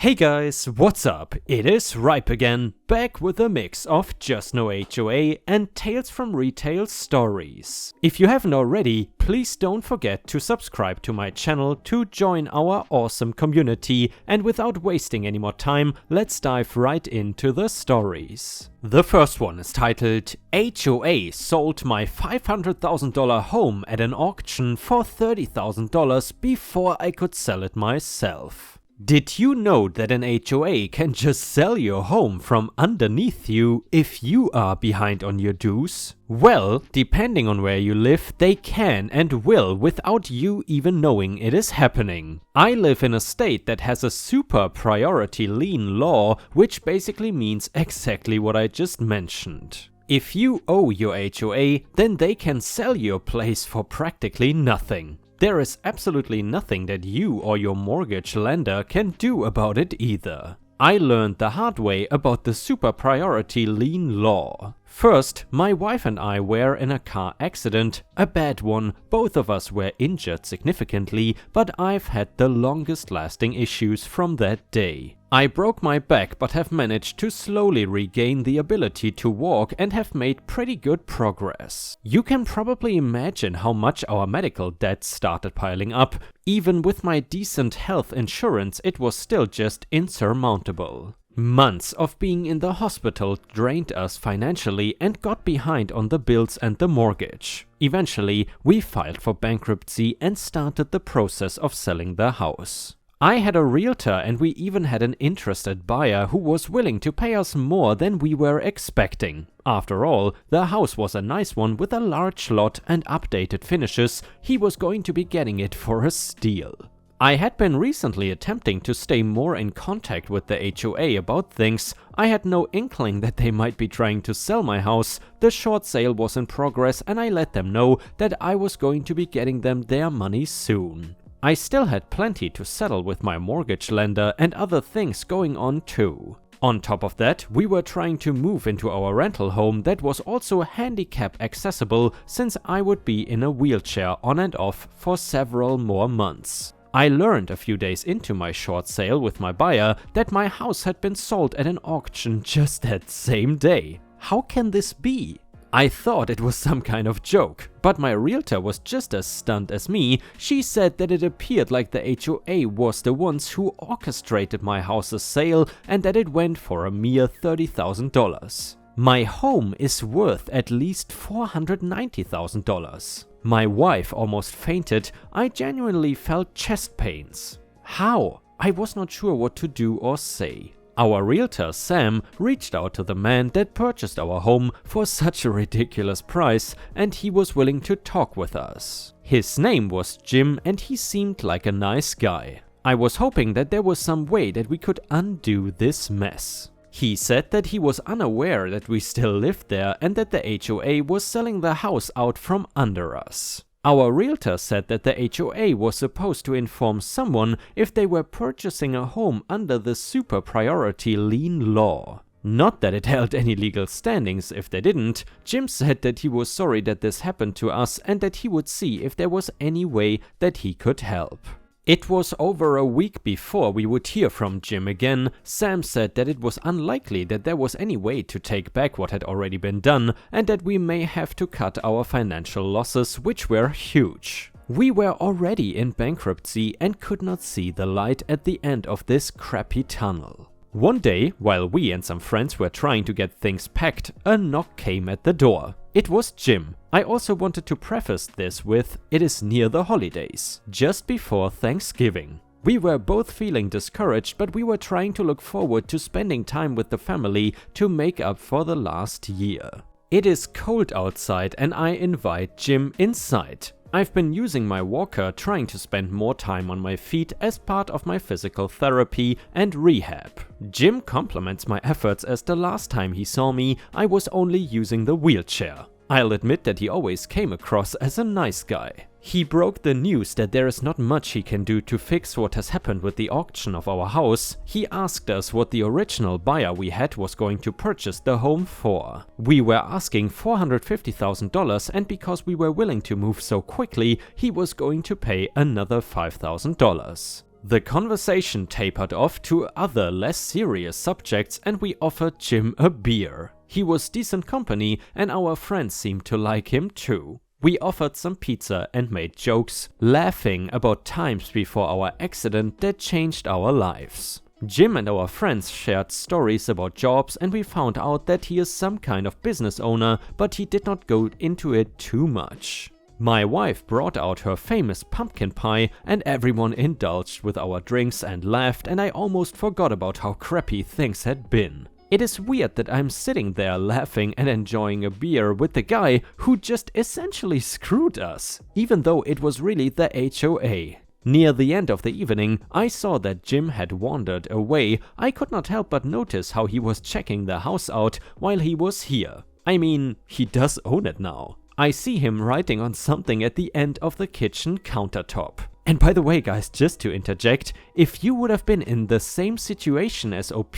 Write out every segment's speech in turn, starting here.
Hey guys, what's up? It is Ripe again, back with a mix of JustNoHOA and Tales from Retail stories. If you haven't already, please don't forget to subscribe to my channel to join our awesome community, and without wasting any more time, let's dive right into the stories. The first one is titled HOA sold my $500,000 home at an auction for $30,000 before I could sell it myself. Did you know that an HOA can just sell your home from underneath you if you are behind on your dues? Well, depending on where you live, they can and will without you even knowing it is happening. I live in a state that has a super priority lien law, which basically means exactly what I just mentioned. If you owe your HOA, then they can sell your place for practically nothing. There is absolutely nothing that you or your mortgage lender can do about it either. I learned the hard way about the super priority lien law. First, my wife and I were in a car accident, a bad one. Both of us were injured significantly, but I've had the longest lasting issues from that day. I broke my back but have managed to slowly regain the ability to walk and have made pretty good progress. You can probably imagine how much our medical debt started piling up. Even with my decent health insurance, it was still just insurmountable. Months of being in the hospital drained us financially and got behind on the bills and the mortgage. Eventually, we filed for bankruptcy and started the process of selling the house. I had a realtor and we even had an interested buyer who was willing to pay us more than we were expecting. After all, the house was a nice one with a large lot and updated finishes. He was going to be getting it for a steal. I had been recently attempting to stay more in contact with the HOA about things. I had no inkling that they might be trying to sell my house. The short sale was in progress and I let them know that I was going to be getting them their money soon. I still had plenty to settle with my mortgage lender and other things going on too. On top of that, we were trying to move into our rental home that was also handicap accessible, since I would be in a wheelchair on and off for several more months. I learned a few days into my short sale with my buyer that my house had been sold at an auction just that same day. How can this be? I thought it was some kind of joke, but my realtor was just as stunned as me. She said that it appeared like the HOA was the ones who orchestrated my house's sale and that it went for a mere $30,000. My home is worth at least $490,000. My wife almost fainted. I genuinely felt chest pains. How? I was not sure what to do or say. Our realtor, Sam, reached out to the man that purchased our home for such a ridiculous price, and he was willing to talk with us. His name was Jim and he seemed like a nice guy. I was hoping that there was some way that we could undo this mess. He said that he was unaware that we still lived there and that the HOA was selling the house out from under us. Our realtor said that the HOA was supposed to inform someone if they were purchasing a home under the super priority lien law. Not that it held any legal standings if they didn't. Jim said that he was sorry that this happened to us and that he would see if there was any way that he could help. It was over a week before we would hear from Jim again. Sam said that it was unlikely that there was any way to take back what had already been done and that we may have to cut our financial losses, which were huge. We were already in bankruptcy and could not see the light at the end of this crappy tunnel. One day, while we and some friends were trying to get things packed, a knock came at the door. It was Jim. I also wanted to preface this with, it is near the holidays, just before Thanksgiving. We were both feeling discouraged, but we were trying to look forward to spending time with the family to make up for the last year. It is cold outside and I invite Jim inside. I've been using my walker, trying to spend more time on my feet as part of my physical therapy and rehab. Jim compliments my efforts as the last time he saw me, I was only using the wheelchair. I'll admit that he always came across as a nice guy. He broke the news that there is not much he can do to fix what has happened with the auction of our house. He asked us what the original buyer we had was going to purchase the home for. We were asking $450,000, and because we were willing to move so quickly, he was going to pay another $5,000. The conversation tapered off to other less serious subjects and we offered Jim a beer. He was decent company and our friends seemed to like him too. We offered some pizza and made jokes, laughing about times before our accident that changed our lives. Jim and our friends shared stories about jobs and we found out that he is some kind of business owner, but he did not go into it too much. My wife brought out her famous pumpkin pie and everyone indulged with our drinks and laughed, and I almost forgot about how crappy things had been. It is weird that I'm sitting there laughing and enjoying a beer with the guy who just essentially screwed us, even though it was really the HOA. Near the end of the evening, I saw that Jim had wandered away. I could not help but notice how he was checking the house out while he was here. I mean, he does own it now. I see him writing on something at the end of the kitchen countertop. And by the way guys, just to interject, if you would have been in the same situation as OP,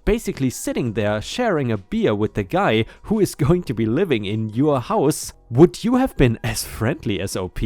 basically sitting there sharing a beer with the guy who is going to be living in your house, would you have been as friendly as OP?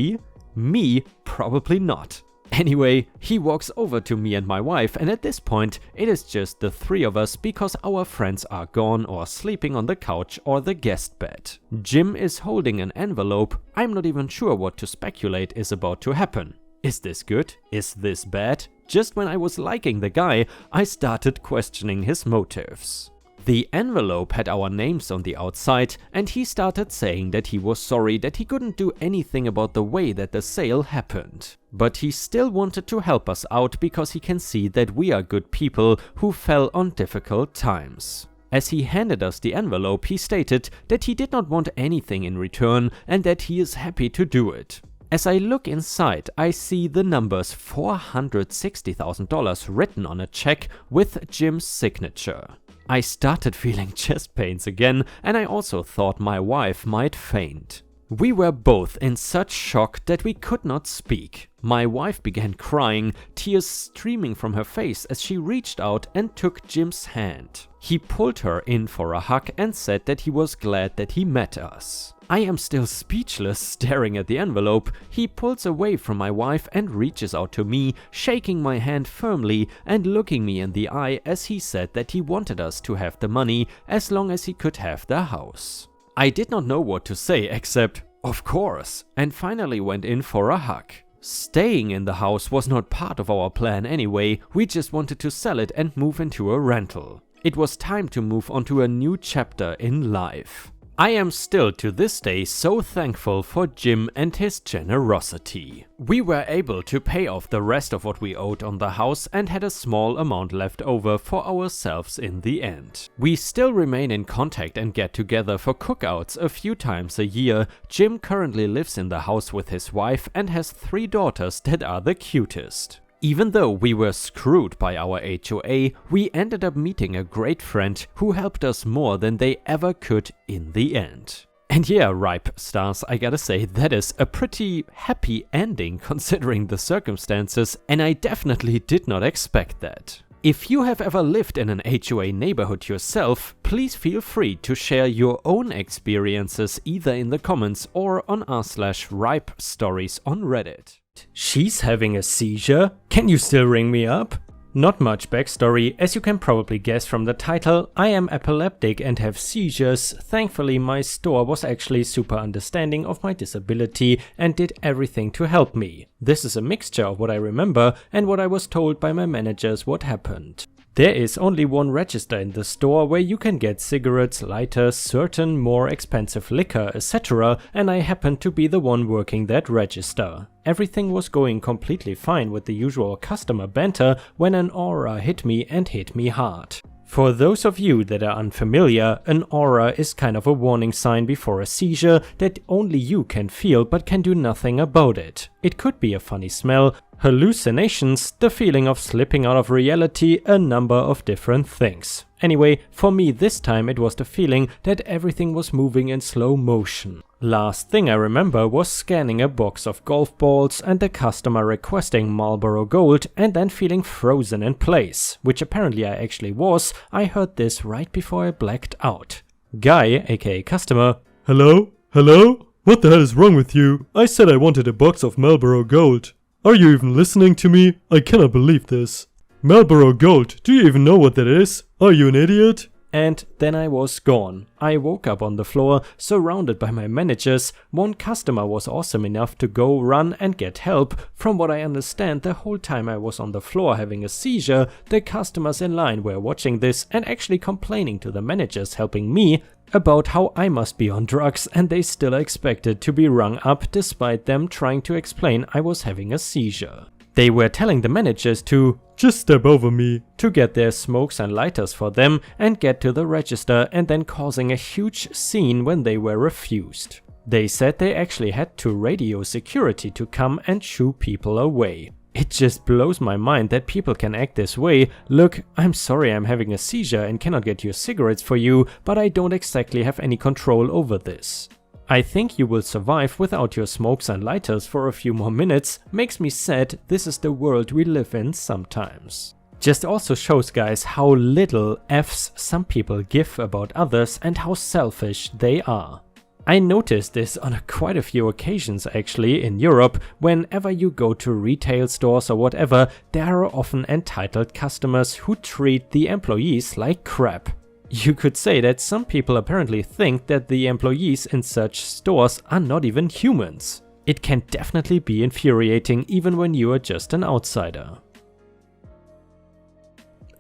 Me, probably not. Anyway, he walks over to me and my wife, and at this point it is just the three of us because our friends are gone or sleeping on the couch or the guest bed. Jim is holding an envelope. I'm not even sure what to speculate is about to happen. Is this good? Is this bad? Just when I was liking the guy, I started questioning his motives. The envelope had our names on the outside and he started saying that he was sorry that he couldn't do anything about the way that the sale happened. But he still wanted to help us out because he can see that we are good people who fell on difficult times. As he handed us the envelope, he stated that he did not want anything in return and that he is happy to do it. As I look inside, I see the numbers $460,000 written on a check with Jim's signature. I started feeling chest pains again, and I also thought my wife might faint. We were both in such shock that we could not speak. My wife began crying, tears streaming from her face as she reached out and took Jim's hand. He pulled her in for a hug and said that he was glad that he met us. I am still speechless, staring at the envelope. He pulls away from my wife and reaches out to me, shaking my hand firmly and looking me in the eye as he said that he wanted us to have the money as long as he could have the house. I did not know what to say except, of course, and finally went in for a hug. Staying in the house was not part of our plan anyway, we just wanted to sell it and move into a rental. It was time to move on to a new chapter in life. I am still to this day so thankful for Jim and his generosity. We were able to pay off the rest of what we owed on the house and had a small amount left over for ourselves in the end. We still remain in contact and get together for cookouts a few times a year. Jim currently lives in the house with his wife and has 3 daughters that are the cutest. Even though we were screwed by our HOA, we ended up meeting a great friend who helped us more than they ever could in the end. And yeah, Ripe Stars, I gotta say, that is a pretty happy ending considering the circumstances, and I definitely did not expect that. If you have ever lived in an HOA neighborhood yourself, please feel free to share your own experiences either in the comments or on r/Ripe Stories on Reddit. She's having a seizure? Can you still ring me up? Not much backstory. As you can probably guess from the title, I am epileptic and have seizures. Thankfully, my store was actually super understanding of my disability and did everything to help me. This is a mixture of what I remember and what I was told by my managers what happened. There is only one register in the store where you can get cigarettes, lighters, certain more expensive liquor, etc., and I happened to be the one working that register. Everything was going completely fine with the usual customer banter when an aura hit me and hit me hard. For those of you that are unfamiliar, an aura is kind of a warning sign before a seizure that only you can feel but can do nothing about it. It could be a funny smell, hallucinations, the feeling of slipping out of reality, a number of different things. Anyway, for me this time it was the feeling that everything was moving in slow motion. Last thing I remember was scanning a box of golf balls and the customer requesting Marlboro Gold and then feeling frozen in place, which apparently I actually was. I heard this right before I blacked out. Guy, aka customer, "Hello? Hello? What the hell is wrong with you? I said I wanted a box of Marlboro Gold." Are you even listening to me? I cannot believe this. Marlboro Gold, do you even know what that is? Are you an idiot? And then I was gone. I woke up on the floor, surrounded by my managers. One customer was awesome enough to go run and get help. From what I understand, the whole time I was on the floor having a seizure, the customers in line were watching this and actually complaining to the managers helping me about how I must be on drugs, and they still expected to be rung up despite them trying to explain I was having a seizure. They were telling the managers to just step over me, to get their smokes and lighters for them and get to the register, and then causing a huge scene when they were refused. They said they actually had to radio security to come and shoo people away. It just blows my mind that people can act this way. Look, I'm sorry I'm having a seizure and cannot get your cigarettes for you, but I don't exactly have any control over this. I think you will survive without your smokes and lighters for a few more minutes. Makes me sad this is the world we live in sometimes. Just also shows, guys, how little F's some people give about others and how selfish they are. I noticed this on quite a few occasions actually in Europe. Whenever you go to retail stores or whatever, there are often entitled customers who treat the employees like crap. You could say that some people apparently think that the employees in such stores are not even humans. It can definitely be infuriating even when you are just an outsider.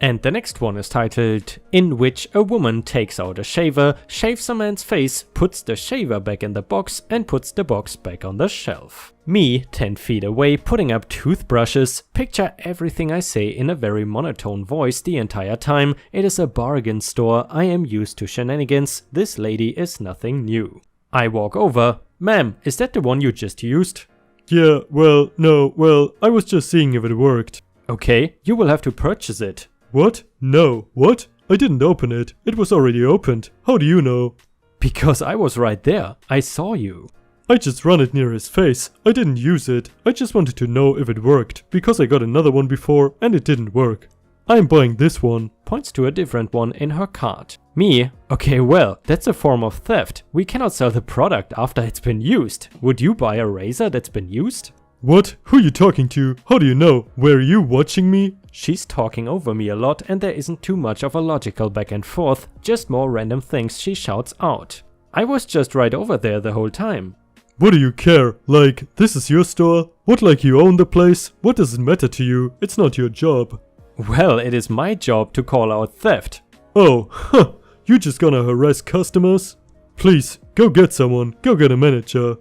And the next one is titled, In which a woman takes out a shaver, shaves a man's face, puts the shaver back in the box and puts the box back on the shelf. Me, 10 feet away, putting up toothbrushes. Picture everything I say in a very monotone voice the entire time. It is a bargain store. I am used to shenanigans. This lady is nothing new. I walk over. Ma'am, is that the one you just used? Yeah, no, I was just seeing if it worked. Okay, you will have to purchase it. What? No. What? I didn't open it. It was already opened. How do you know? Because I was right there. I saw you. I just ran it near his face. I didn't use it. I just wanted to know if it worked, because I got another one before and it didn't work. I'm buying this one. Points to a different one in her cart. Me? Okay, well, that's a form of theft. We cannot sell the product after it's been used. Would you buy a razor that's been used? What? Who are you talking to? How do you know? Were you watching me? She's talking over me a lot and there isn't too much of a logical back and forth, just more random things she shouts out. I was just right over there the whole time. What do you care? Like, this is your store? What, like you own the place? What does it matter to you? It's not your job. Well, it is my job to call out theft. Oh, huh. You just gonna harass customers? Please, go get someone. Go get a manager.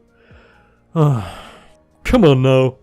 Come on now.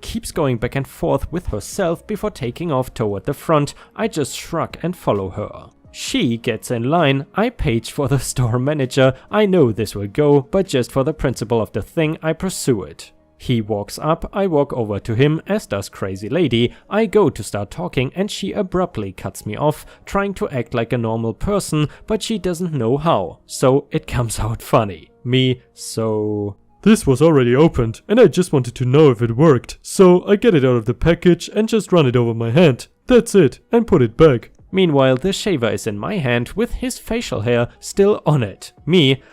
Keeps going back and forth with herself before taking off toward the front. I just shrug and follow her. She gets in line. I page for the store manager. I know this will go, but just for the principle of the thing, I pursue it. He walks up, I walk over to him, as does Crazy Lady. I go to start talking and she abruptly cuts me off, trying to act like a normal person, but she doesn't know how, so it comes out funny. Me, so... This was already opened and I just wanted to know if it worked, so I get it out of the package and just run it over my hand. That's it, and put it back. Meanwhile, the shaver is in my hand with his facial hair still on it. Me,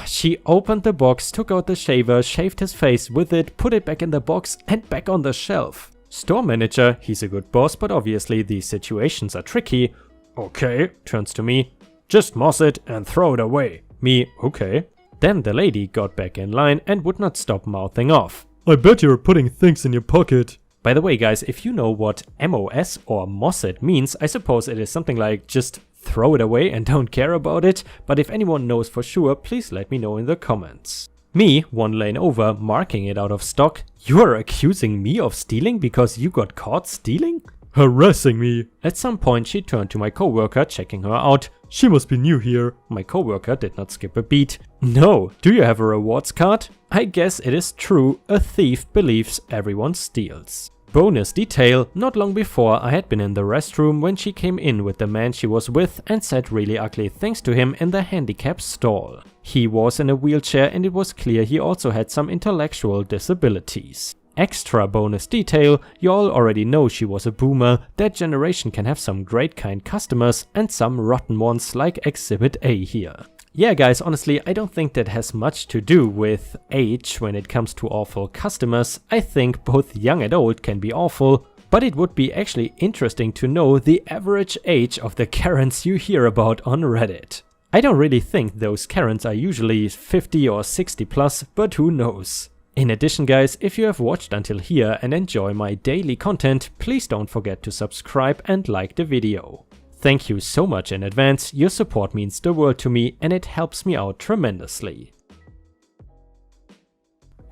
she opened the box, took out the shaver, shaved his face with it, put it back in the box and back on the shelf. Store manager, he's a good boss, but obviously these situations are tricky. Okay, turns to me. Just moss it and throw it away. Me, okay. Then the lady got back in line and would not stop mouthing off. I bet you're putting things in your pocket. By the way, guys, if you know what MOS or moss it means, I suppose it is something like just throw it away and don't care about it. But if anyone knows for sure, please let me know in the comments. Me, one lane over, marking it out of stock. You are accusing me of stealing because you got caught stealing? Harassing me. At some point she turned to my coworker, checking her out. She must be new here. My coworker did not skip a beat. No, do you have a rewards card? I guess it is true, a thief believes everyone steals. Bonus detail, not long before I had been in the restroom when she came in with the man she was with and said really ugly things to him in the handicap stall. He was in a wheelchair and it was clear he also had some intellectual disabilities. Extra bonus detail, you all already know she was a boomer. That generation can have some great kind customers and some rotten ones like Exhibit A here. Yeah guys, honestly, I don't think that has much to do with age when it comes to awful customers. I think both young and old can be awful, but it would be actually interesting to know the average age of the Karens you hear about on Reddit. I don't really think those Karens are usually 50 or 60 plus, but who knows. In addition guys, if you have watched until here and enjoy my daily content, please don't forget to subscribe and like the video. Thank you so much in advance, your support means the world to me and it helps me out tremendously.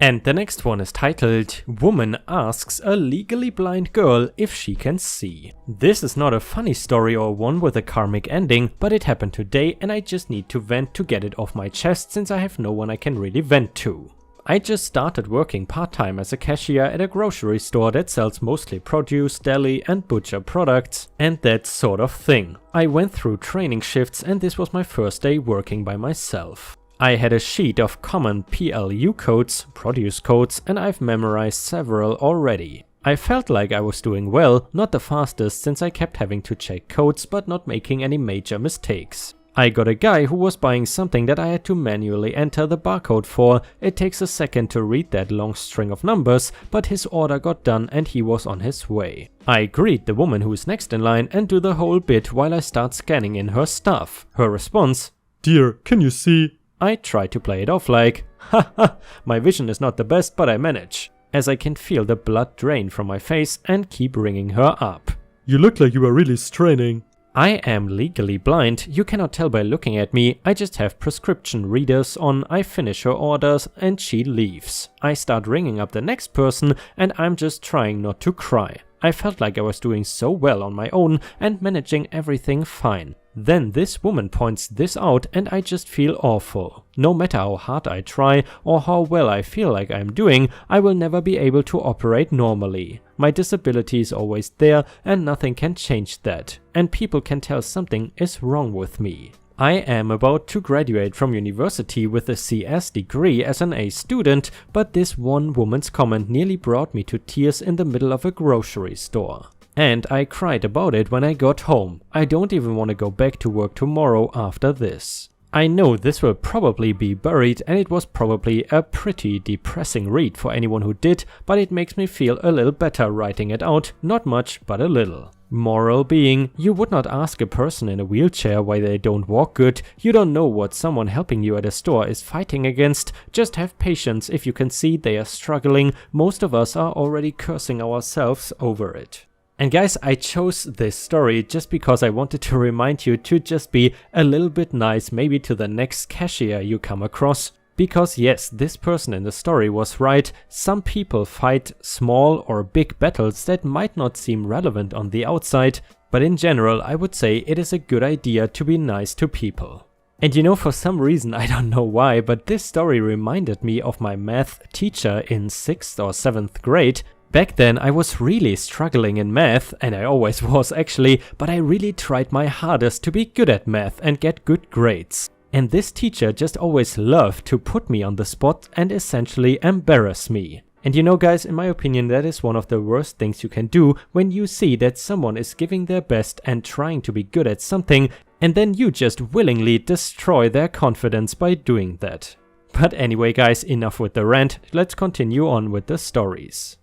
And the next one is titled, Woman asks a legally blind girl if she can see. This is not a funny story or one with a karmic ending, but it happened today and I just need to vent to get it off my chest since I have no one I can really vent to. I just started working part-time as a cashier at a grocery store that sells mostly produce, deli and butcher products and that sort of thing. I went through training shifts and this was my first day working by myself. I had a sheet of common PLU codes, produce codes, and I've memorized several already. I felt like I was doing well, not the fastest since I kept having to check codes but not making any major mistakes. I got a guy who was buying something that I had to manually enter the barcode for. It takes a second to read that long string of numbers, but his order got done and he was on his way. I greet the woman who is next in line and do the whole bit while I start scanning in her stuff. Her response, "Dear, can you see?" I try to play it off like, haha, my vision is not the best but I manage, as I can feel the blood drain from my face and keep ringing her up. "You look like you are really straining." I am legally blind, you cannot tell by looking at me, I just have prescription readers on, I finish her orders and she leaves. I start ringing up the next person and I'm just trying not to cry. I felt like I was doing so well on my own and managing everything fine. Then this woman points this out and I just feel awful. No matter how hard I try or how well I feel like I'm doing, I will never be able to operate normally. My disability is always there and nothing can change that. And people can tell something is wrong with me. I am about to graduate from university with a CS degree as an A student, but this one woman's comment nearly brought me to tears in the middle of a grocery store. And I cried about it when I got home. I don't even want to go back to work tomorrow after this. I know this will probably be buried and it was probably a pretty depressing read for anyone who did, but it makes me feel a little better writing it out, not much but a little. Moral being, you would not ask a person in a wheelchair why they don't walk good, you don't know what someone helping you at a store is fighting against, just have patience if you can see they are struggling, most of us are already cursing ourselves over it. And guys, I chose this story just because I wanted to remind you to just be a little bit nice maybe to the next cashier you come across. Because yes, this person in the story was right, some people fight small or big battles that might not seem relevant on the outside, but in general I would say it is a good idea to be nice to people. And you know, for some reason, I don't know why, but this story reminded me of my math teacher in 6th or 7th grade. Back then I was really struggling in math, and I always was actually, but I really tried my hardest to be good at math and get good grades. And this teacher just always loved to put me on the spot and essentially embarrass me. And you know guys, in my opinion that is one of the worst things you can do when you see that someone is giving their best and trying to be good at something, and then you just willingly destroy their confidence by doing that. But anyway guys, enough with the rant, let's continue on with the stories.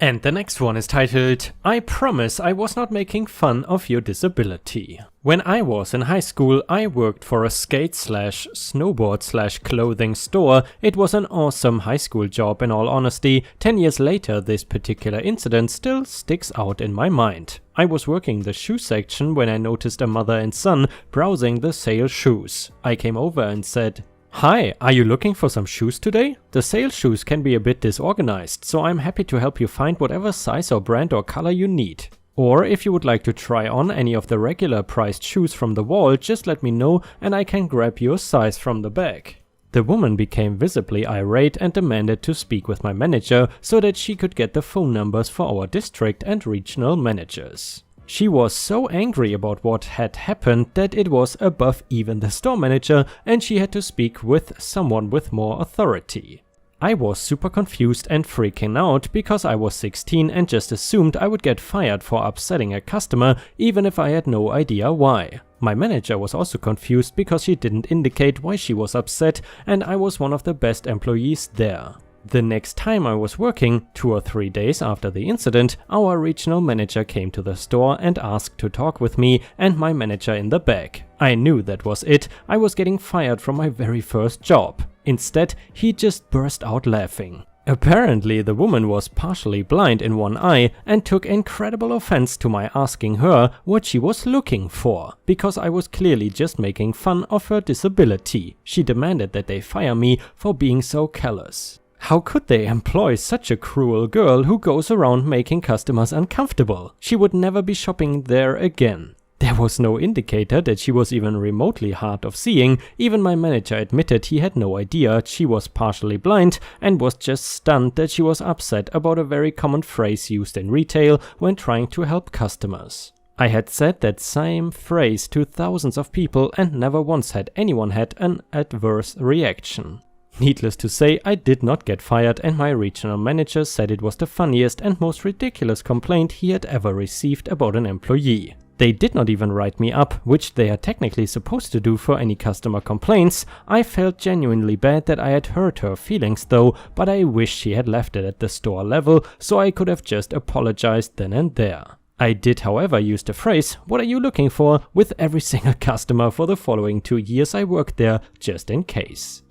And the next one is titled, I promise I was not making fun of your disability. When I was in high school, I worked for a skate/snowboard/clothing store. It was an awesome high school job in all honesty. 10 years later, this particular incident still sticks out in my mind. I was working the shoe section when I noticed a mother and son browsing the sale shoes. I came over and said, "Hi, are you looking for some shoes today? The sale shoes can be a bit disorganized, so I'm happy to help you find whatever size or brand or color you need. Or if you would like to try on any of the regular priced shoes from the wall, just let me know and I can grab your size from the back." The woman became visibly irate and demanded to speak with my manager so that she could get the phone numbers for our district and regional managers. She was so angry about what had happened that it was above even the store manager and she had to speak with someone with more authority. I was super confused and freaking out because I was 16 and just assumed I would get fired for upsetting a customer even if I had no idea why. My manager was also confused because she didn't indicate why she was upset, and I was one of the best employees there. The next time I was working, 2 or 3 days after the incident, our regional manager came to the store and asked to talk with me and my manager in the back. I knew that was it. I was getting fired from my very first job. Instead, he just burst out laughing. Apparently, the woman was partially blind in one eye and took incredible offense to my asking her what she was looking for, because I was clearly just making fun of her disability. She demanded that they fire me for being so callous. How could they employ such a cruel girl who goes around making customers uncomfortable? She would never be shopping there again. There was no indicator that she was even remotely hard of seeing. Even my manager admitted he had no idea she was partially blind and was just stunned that she was upset about a very common phrase used in retail when trying to help customers. I had said that same phrase to thousands of people and never once had anyone had an adverse reaction. Needless to say, I did not get fired, and my regional manager said it was the funniest and most ridiculous complaint he had ever received about an employee. They did not even write me up, which they are technically supposed to do for any customer complaints. I felt genuinely bad that I had hurt her feelings though, but I wish she had left it at the store level so I could have just apologized then and there. I did, however, use the phrase, "What are you looking for?" with every single customer for the following 2 years I worked there, just in case.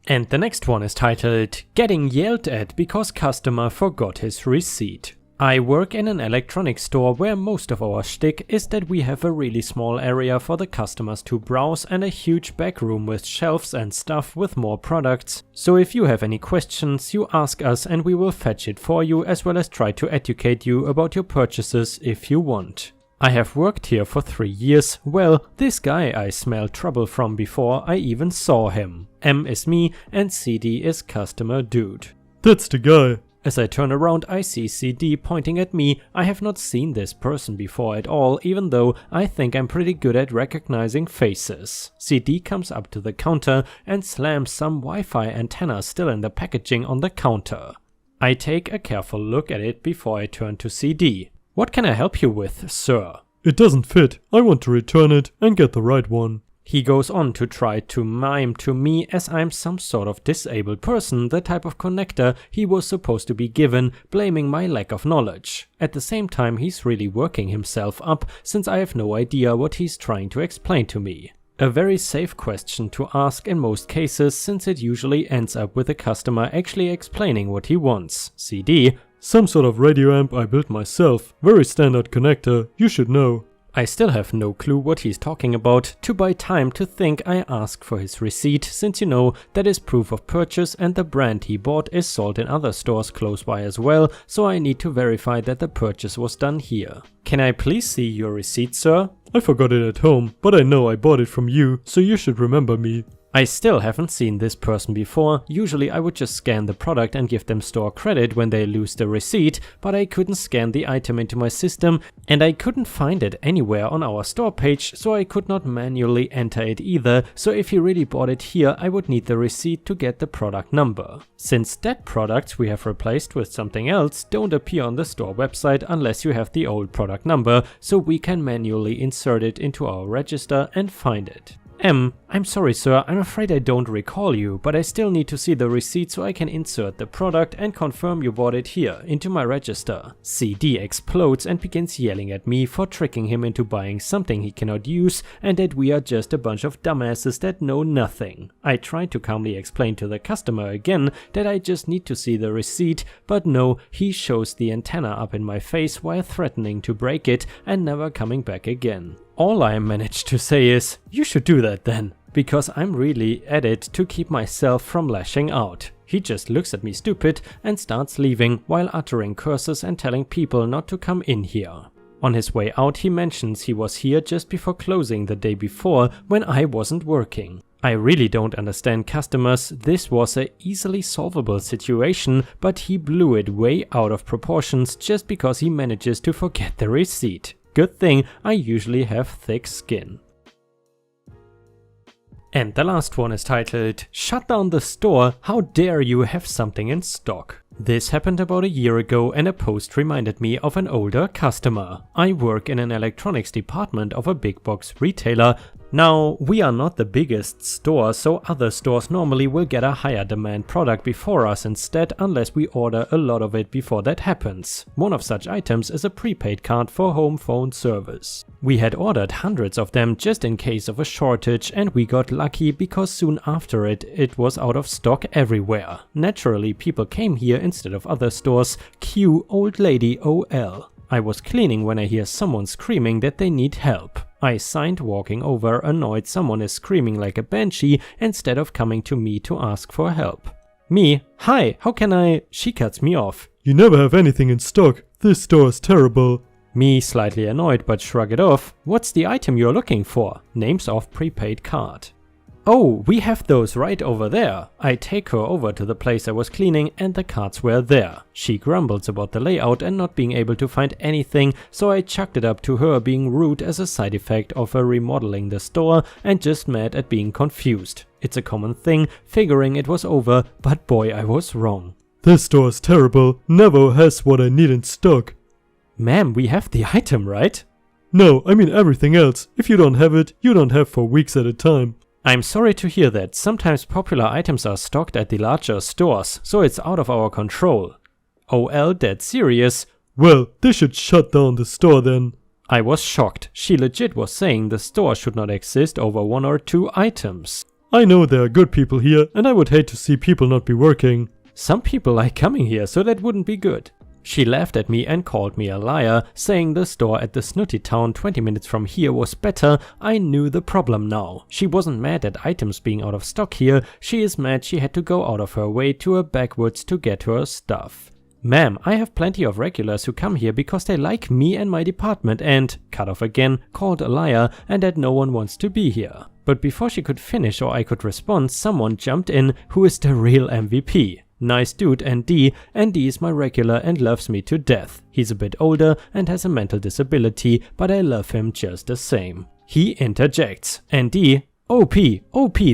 And the next one is titled, Getting Yelled At Because Customer Forgot His Receipt. I work in an electronics store where most of our shtick is that we have a really small area for the customers to browse and a huge back room with shelves and stuff with more products. So if you have any questions, you ask us and we will fetch it for you, as well as try to educate you about your purchases if you want. I have worked here for 3 years. Well, this guy I smelled trouble from before I even saw him. M is me and CD is customer dude. That's the guy. As I turn around, I see CD pointing at me. I have not seen this person before at all, even though I think I'm pretty good at recognizing faces. CD comes up to the counter and slams some Wi-Fi antenna still in the packaging on the counter. I take a careful look at it before I turn to CD. What can I help you with, sir? It doesn't fit. I want to return it and get the right one. He goes on to try to mime to me as I'm some sort of disabled person, the type of connector he was supposed to be given, blaming my lack of knowledge. At the same time, he's really working himself up, since I have no idea what he's trying to explain to me. A very safe question to ask in most cases, since it usually ends up with the customer actually explaining what he wants. CD: Some sort of radio amp I built myself. Very standard connector, you should know. I still have no clue what he's talking about. To buy time to think, I ask for his receipt, since you know that is proof of purchase and the brand he bought is sold in other stores close by as well, so I need to verify that the purchase was done here. Can I please see your receipt, sir? I forgot it at home, but I know I bought it from you, so you should remember me. I still haven't seen this person before. Usually I would just scan the product and give them store credit when they lose the receipt, but I couldn't scan the item into my system and I couldn't find it anywhere on our store page, so I could not manually enter it either, so if he really bought it here I would need the receipt to get the product number. Since that products we have replaced with something else don't appear on the store website unless you have the old product number, so we can manually insert it into our register and find it. M: I'm sorry sir, I'm afraid I don't recall you, but I still need to see the receipt so I can insert the product and confirm you bought it here into my register. CD explodes and begins yelling at me for tricking him into buying something he cannot use and that we are just a bunch of dumbasses that know nothing. I try to calmly explain to the customer again that I just need to see the receipt, but no, he shows the antenna up in my face while threatening to break it and never coming back again. All I managed to say is, "You should do that then," because I'm really at it to keep myself from lashing out. He just looks at me stupid and starts leaving while uttering curses and telling people not to come in here. On his way out he mentions he was here just before closing the day before when I wasn't working. I really don't understand customers. This was a easily solvable situation, but he blew it way out of proportions just because he manages to forget the receipt. Good thing I usually have thick skin. And the last one is titled, Shut Down the Store, How Dare You Have Something in Stock. This happened about a year ago and a post reminded me of an older customer. I work in an electronics department of a big box retailer. Now, we are not the biggest store, so other stores normally will get a higher demand product before us instead, unless we order a lot of it before that happens. One of such items is a prepaid card for home phone service. We had ordered hundreds of them just in case of a shortage, and we got lucky because soon after it was out of stock everywhere. Naturally, people came here instead of other stores. Cue old lady OL. I was cleaning when I hear someone screaming that they need help. I signed walking over, annoyed someone is screaming like a banshee instead of coming to me to ask for help. Me, hi, how can I? She cuts me off. You never have anything in stock. This store is terrible. Me, slightly annoyed but shrug it off. What's the item you're looking for? Names of prepaid card. Oh, we have those right over there. I take her over to the place I was cleaning and the cards were there. She grumbles about the layout and not being able to find anything, so I chucked it up to her being rude as a side effect of her remodeling the store and just mad at being confused. It's a common thing, figuring it was over, but boy, I was wrong. This store is terrible. Never has what I need in stock. Ma'am, we have the item, right? No, I mean everything else. If you don't have it, you don't have for weeks at a time. I'm sorry to hear that. Sometimes popular items are stocked at the larger stores, so it's out of our control. OL dead serious. Well, they should shut down the store then. I was shocked. She legit was saying the store should not exist over 1 or 2 items. I know there are good people here, and I would hate to see people not be working. Some people like coming here, so that wouldn't be good. She laughed at me and called me a liar, saying the store at the snooty town 20 minutes from here was better. I knew the problem now. She wasn't mad at items being out of stock here, she is mad she had to go out of her way to a backwoods to get her stuff. Ma'am, I have plenty of regulars who come here because they like me and my department and, cut off again, called a liar and that no one wants to be here. But before she could finish or I could respond, someone jumped in who is the real MVP. Nice dude, ND is my regular and loves me to death. He's a bit older and has a mental disability, but I love him just the same. He interjects. ND, OP,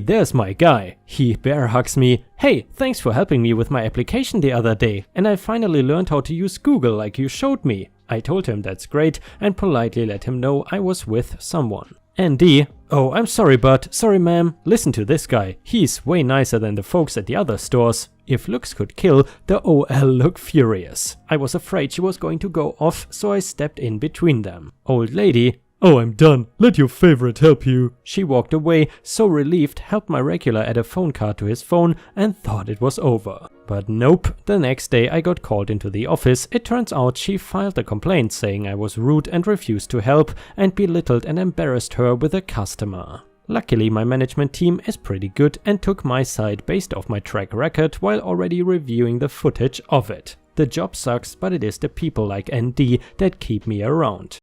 there's my guy. He bear hugs me. Hey, thanks for helping me with my application the other day, and I finally learned how to use Google like you showed me. I told him that's great and politely let him know I was with someone. ND, oh, I'm sorry, but sorry ma'am, listen to this guy. He's way nicer than the folks at the other stores. If looks could kill, the OL looked furious. I was afraid she was going to go off, so I stepped in between them. Old lady, oh, I'm done. Let your favorite help you. She walked away, so relieved, helped my regular add a phone card to his phone and thought it was over. But nope, the next day I got called into the office. It turns out she filed a complaint saying I was rude and refused to help and belittled and embarrassed her with a customer. Luckily, my management team is pretty good and took my side based off my track record while already reviewing the footage of it. The job sucks, but it is the people like ND that keep me around.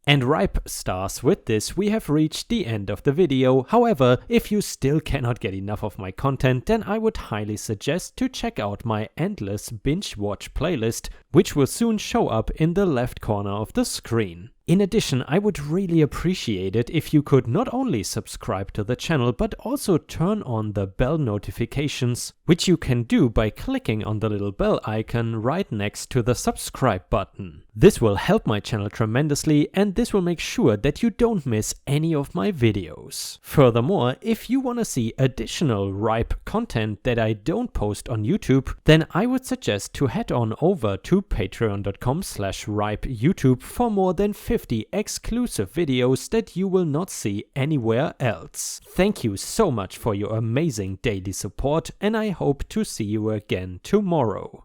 And ripe stars, with this we have reached the end of the video. However, if you still cannot get enough of my content, then I would highly suggest to check out my endless binge watch playlist, which will soon show up in the left corner of the screen. In addition, I would really appreciate it if you could not only subscribe to the channel but also turn on the bell notifications, which you can do by clicking on the little bell icon right next to the subscribe button. This will help my channel tremendously and this will make sure that you don't miss any of my videos. Furthermore, if you want to see additional ripe content that I don't post on YouTube, then I would suggest to head on over to patreon.com/ripeyoutube for more than 50 exclusive videos that you will not see anywhere else. Thank you so much for your amazing daily support and I hope to see you again tomorrow.